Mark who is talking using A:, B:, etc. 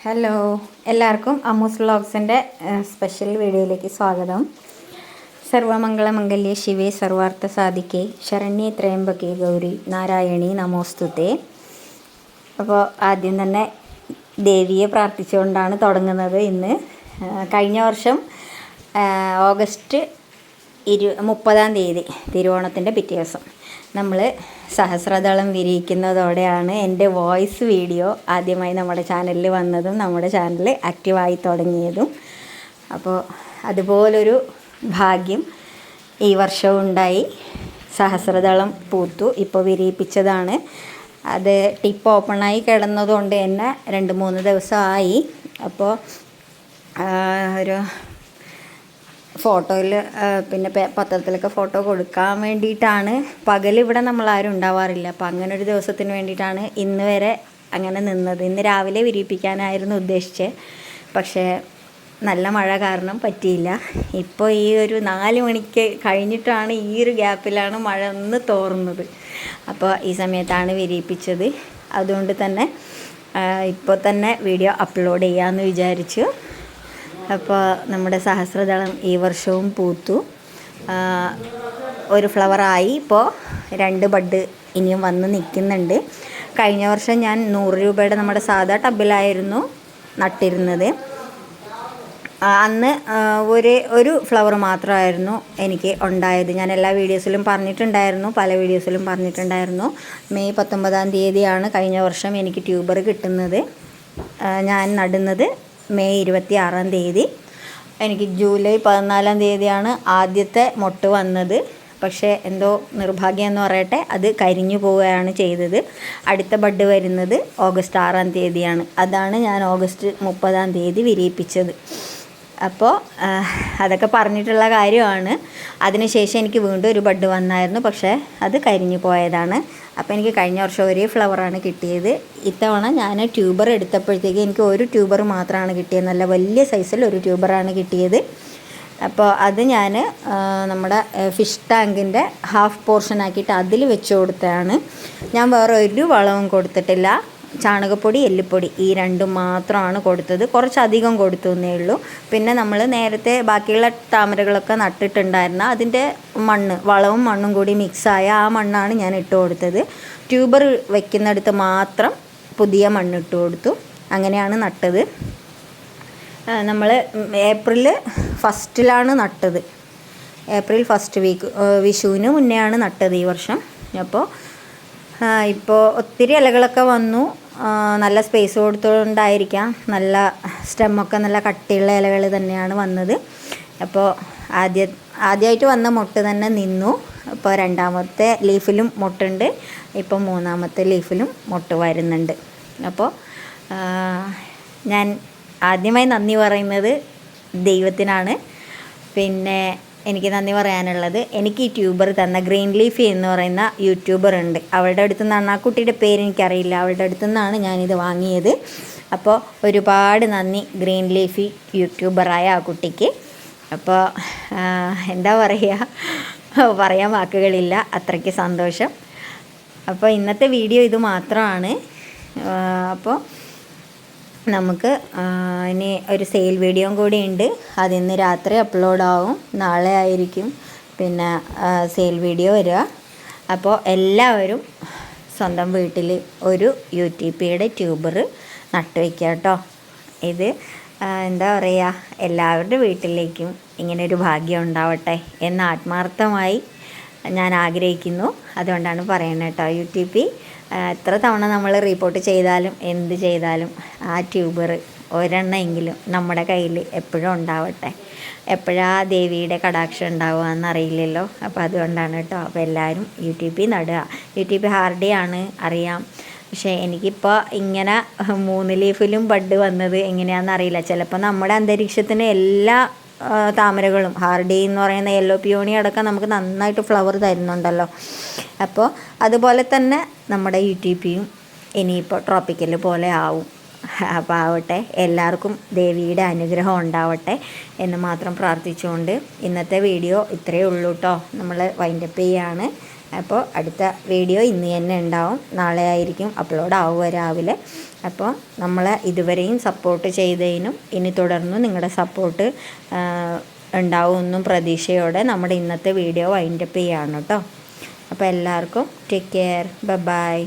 A: Hello, എല്ലാവർക്കും അമ്മൂസ് വ്ളോഗ്സിൻ്റെ special വീഡിയോയിലേക്ക് സ്വാഗതം. സർവമംഗളമംഗല്യേ ശിവേ സർവാർത്ഥ സാധിക്കേ ശരണ്യേ ത്രയംബകേ ഗൗരി നാരായണി നമോസ്തുതേ. അപ്പോൾ ആദ്യം തന്നെ ദേവിയെ പ്രാർത്ഥിച്ചുകൊണ്ടാണ് തുടങ്ങുന്നത്. ഇന്ന് കഴിഞ്ഞ വർഷം ഓഗസ്റ്റ് 30 തിരുവോണത്തിൻ്റെ പിറ്റേ ദിവസം നമ്മൾ സഹസ്രദളം വിരിയിക്കുന്നതോടെയാണ് എൻ്റെ വോയിസ് വീഡിയോ ആദ്യമായി നമ്മുടെ ചാനലിൽ വന്നതും നമ്മുടെ ചാനൽ ആക്റ്റീവായി തുടങ്ങിയതും. അപ്പോൾ അതുപോലൊരു ഭാഗ്യം ഈ വർഷവും ഉണ്ടായി. സഹസ്രദളം പൂത്തു, ഇപ്പോൾ വിരിയിപ്പിച്ചതാണ്. അത് ടിപ്പ് ഓപ്പണായി കിടന്നതുകൊണ്ട് തന്നെ 2-3 ദിവസമായി. അപ്പോൾ ഒരു ഫോട്ടോയിൽ പിന്നെ പത്രത്തിലൊക്കെ ഫോട്ടോ കൊടുക്കാൻ വേണ്ടിയിട്ടാണ്. പകലിവിടെ നമ്മളാരും ഉണ്ടാവാറില്ല. അപ്പോൾ അങ്ങനെ ഒരു ദിവസത്തിന് വേണ്ടിയിട്ടാണ് ഇന്ന് വരെ അങ്ങനെ നിന്നത്. ഇന്ന് രാവിലെ വിരിയിപ്പിക്കാനായിരുന്നു ഉദ്ദേശിച്ചത്, പക്ഷേ നല്ല മഴ കാരണം പറ്റിയില്ല. ഇപ്പോൾ ഈ ഒരു 4 മണിക്ക് കഴിഞ്ഞിട്ടാണ്, ഈ ഒരു ഗ്യാപ്പിലാണ് മഴ ഒന്ന് തോർന്നത്. അപ്പോൾ ഈ സമയത്താണ് വിരിയിപ്പിച്ചത്. അതുകൊണ്ട് തന്നെ ഇപ്പോൾ തന്നെ വീഡിയോ അപ്ലോഡ് ചെയ്യാമെന്ന് വിചാരിച്ചു. അപ്പോൾ നമ്മുടെ സഹസ്രദളം ഈ വർഷവും പൂത്തു. ഒരു ഫ്ലവറായി. ഇപ്പോൾ 2 ബഡ് ഇനിയും വന്ന് നിൽക്കുന്നുണ്ട്. കഴിഞ്ഞ വർഷം ഞാൻ 100 രൂപയുടെ നമ്മുടെ സാധാ ടബിലായിരുന്നു നട്ടിരുന്നത്. അന്ന് ഒരു ഫ്ലവർ മാത്രമായിരുന്നു എനിക്ക് ഉണ്ടായത്. ഞാൻ എല്ലാ വീഡിയോസിലും പറഞ്ഞിട്ടുണ്ടായിരുന്നു, പല വീഡിയോസിലും പറഞ്ഞിട്ടുണ്ടായിരുന്നു. മെയ് 19 കഴിഞ്ഞ വർഷം എനിക്ക് ട്യൂബർ കിട്ടുന്നത്. ഞാൻ നടുന്നത് മെയ് 26 എനിക്ക് ജൂലൈ 14 ആദ്യത്തെ മൊട്ട് വന്നത്. പക്ഷേ എന്തോ നിർഭാഗ്യം എന്ന് പറയട്ടെ, അത് കരിഞ്ഞു പോവുകയാണ് ചെയ്തത്. അടുത്ത ബഡ് വരുന്നത് ഓഗസ്റ്റ് 6 അതാണ് ഞാൻ ഓഗസ്റ്റ് 30 വിരിയിപ്പിച്ചത്. അപ്പോൾ അതൊക്കെ പറഞ്ഞിട്ടുള്ള കാര്യമാണ്. അതിനുശേഷം എനിക്ക് വീണ്ടും ഒരു ബഡ് വന്നായിരുന്നു, പക്ഷേ അത് കരിഞ്ഞു പോയതാണ്. അപ്പോൾ എനിക്ക് കഴിഞ്ഞ വർഷം ഒരേ ഫ്ലവറാണ് കിട്ടിയത്. ഇത്തവണ ഞാൻ ട്യൂബർ എടുത്തപ്പോഴത്തേക്ക് എനിക്ക് ഒരു ട്യൂബർ മാത്രമാണ് കിട്ടിയത്. നല്ല വലിയ സൈസിൽ ഒരു ട്യൂബറാണ് കിട്ടിയത്. അപ്പോൾ അത് ഞാൻ നമ്മുടെ ഫിഷ് ടാങ്കിൻ്റെ ഹാഫ് പോർഷൻ ആക്കിയിട്ട് അതിൽ വെച്ച് കൊടുത്തതാണ്. ഞാൻ വേറെ ഒരു വളവും കൊടുത്തിട്ടില്ല. ചാണകപ്പൊടി, എല്ലുപ്പൊടി ഈ 2 മാത്രമാണ് കൊടുത്തത്. കുറച്ചധികം കൊടുത്തു എന്നേ ഉള്ളൂ. പിന്നെ നമ്മൾ നേരത്തെ ബാക്കിയുള്ള താമരകളൊക്കെ നട്ടിട്ടുണ്ടായിരുന്ന അതിൻ്റെ മണ്ണ്, വളവും മണ്ണും കൂടി മിക്സായ ആ മണ്ണാണ് ഞാൻ ഇട്ട് കൊടുത്തത്. ട്യൂബർ വെക്കുന്നിടത്ത് മാത്രം പുതിയ മണ്ണ് ഇട്ട് കൊടുത്തു. അങ്ങനെയാണ് നട്ടത്. നമ്മൾ ഏപ്രിൽ 1 നട്ടത്. ഏപ്രിൽ 1 വീക്ക് വിഷുവിന് മുന്നെയാണ് നട്ടത് ഈ വർഷം. അപ്പോൾ ഇപ്പോൾ ഒത്തിരി ഇലകളൊക്കെ വന്നു. നല്ല സ്പേസ് കൊടുത്തുകൊണ്ടായിരിക്കാം നല്ല സ്റ്റെമ്മൊക്കെ നല്ല കട്ടിയുള്ള ഇലകൾ തന്നെയാണ് വന്നത്. അപ്പോൾ ആദ്യമായിട്ട് വന്ന മൊട്ട് തന്നെ നിന്നു. ഇപ്പോൾ 2ാമത്തെ ലീഫിലും മൊട്ടുണ്ട്. ഇപ്പോൾ 3ാമത്തെ ലീഫിലും മൊട്ട് വരുന്നുണ്ട്. അപ്പോൾ ഞാൻ ആദ്യമായി നന്ദി പറയുന്നത് ദൈവത്തിനാണ്. പിന്നെ എനിക്ക് നന്ദി പറയാനുള്ളത്, എനിക്ക് ഈ ട്യൂബർ തന്ന ഗ്രീൻ ലീഫി എന്ന് പറയുന്ന യൂട്യൂബർ ഉണ്ട്. അവളുടെ അടുത്ത് നിന്നാണ്, ആ കുട്ടിയുടെ പേര് എനിക്കറിയില്ല, അവളുടെ അടുത്തു നിന്നാണ് ഞാനിത് വാങ്ങിയത്. അപ്പോൾ ഒരുപാട് നന്ദി ഗ്രീൻ ലീഫി യൂട്യൂബറായ ആ കുട്ടിക്ക്. അപ്പോൾ എന്താ പറയുക, പറയാൻ വാക്കുകളില്ല, അത്രയ്ക്ക് സന്തോഷം. അപ്പോൾ ഇന്നത്തെ വീഡിയോ ഇത് മാത്രമാണ്. അപ്പോൾ നമുക്ക് ഇനി ഒരു സെയിൽ വീഡിയോയും കൂടി ഉണ്ട്. അതിന്ന് രാത്രി അപ്ലോഡ് ആവും. നാളെ ആയിരിക്കും പിന്നെ സെയിൽ വീഡിയോ വരിക. അപ്പോൾ എല്ലാവരും സ്വന്തം വീട്ടിൽ ഒരു UTPയുടെ ട്യൂബർ നട്ടുവയ്ക്കുക കേട്ടോ. ഇത് എന്താ പറയുക, എല്ലാവരുടെ വീട്ടിലേക്കും ഇങ്ങനെ ഒരു ഭാഗ്യം ഉണ്ടാവട്ടെ എന്ന് ആത്മാർത്ഥമായി ഞാൻ ആഗ്രഹിക്കുന്നു. അതുകൊണ്ടാണ് പറയുന്നത് കേട്ടോ. UTP എത്ര തവണ നമ്മൾ റിപ്പോർട്ട് ചെയ്താലും എന്ത് ചെയ്താലും ആ ട്യൂബർ ഒരെണ്ണമെങ്കിലും നമ്മുടെ കയ്യിൽ എപ്പോഴും ഉണ്ടാവട്ടെ. എപ്പോഴാണ് ദേവിയുടെ കടാക്ഷം ഉണ്ടാവുക എന്നറിയില്ലല്ലോ. അപ്പോൾ അതുകൊണ്ടാണ് കേട്ടോ. അപ്പോൾ എല്ലാവരും UTP നടുക. UTP ഹാർഡിയാണ് അറിയാം, പക്ഷേ എനിക്കിപ്പോൾ ഇങ്ങനെ 3 ലീഫിലും ബഡ് വന്നത് എങ്ങനെയാണെന്നറിയില്ല. ചിലപ്പോൾ നമ്മുടെ അന്തരീക്ഷത്തിന് എല്ലാ താമരകളും, ഹാർഡി എന്ന് പറയുന്ന യെല്ലോ പിയോണി അടക്കം നമുക്ക് നന്നായിട്ട് ഫ്ലവർ തരുന്നുണ്ടല്ലോ. അപ്പോൾ അതുപോലെ തന്നെ നമ്മുടെ UTPയും ഇനിയിപ്പോൾ ട്രോപ്പിക്കൽ പോലെ ആവും. അപ്പോൾ ആവട്ടെ, എല്ലാവർക്കും ദേവിയുടെ അനുഗ്രഹം ഉണ്ടാവട്ടെ എന്ന് മാത്രം പ്രാർത്ഥിച്ചുകൊണ്ട് ഇന്നത്തെ വീഡിയോ ഇത്രയേ ഉള്ളൂ കേട്ടോ. നമ്മൾ വൈൻഡപ്പ് ചെയ്യാണ്. അപ്പോൾ അടുത്ത വീഡിയോ ഇന്ന് തന്നെ ഉണ്ടാവും, നാളെ ആയിരിക്കും അപ്ലോഡ് ആവുക രാവിലെ. അപ്പോൾ നമ്മളെ ഇതുവരെയും സപ്പോർട്ട് ചെയ്തതിനും ഇനി തുടർന്നും നിങ്ങളുടെ സപ്പോർട്ട് ഉണ്ടാവുമെന്നും പ്രതീക്ഷയോടെ നമ്മുടെ ഇന്നത്തെ വീഡിയോ വൈൻഡപ്പ് ചെയ്യാണ് കേട്ടോ. അപ്പോൾ എല്ലാവർക്കും ടേക്ക് കെയർ, ബൈ.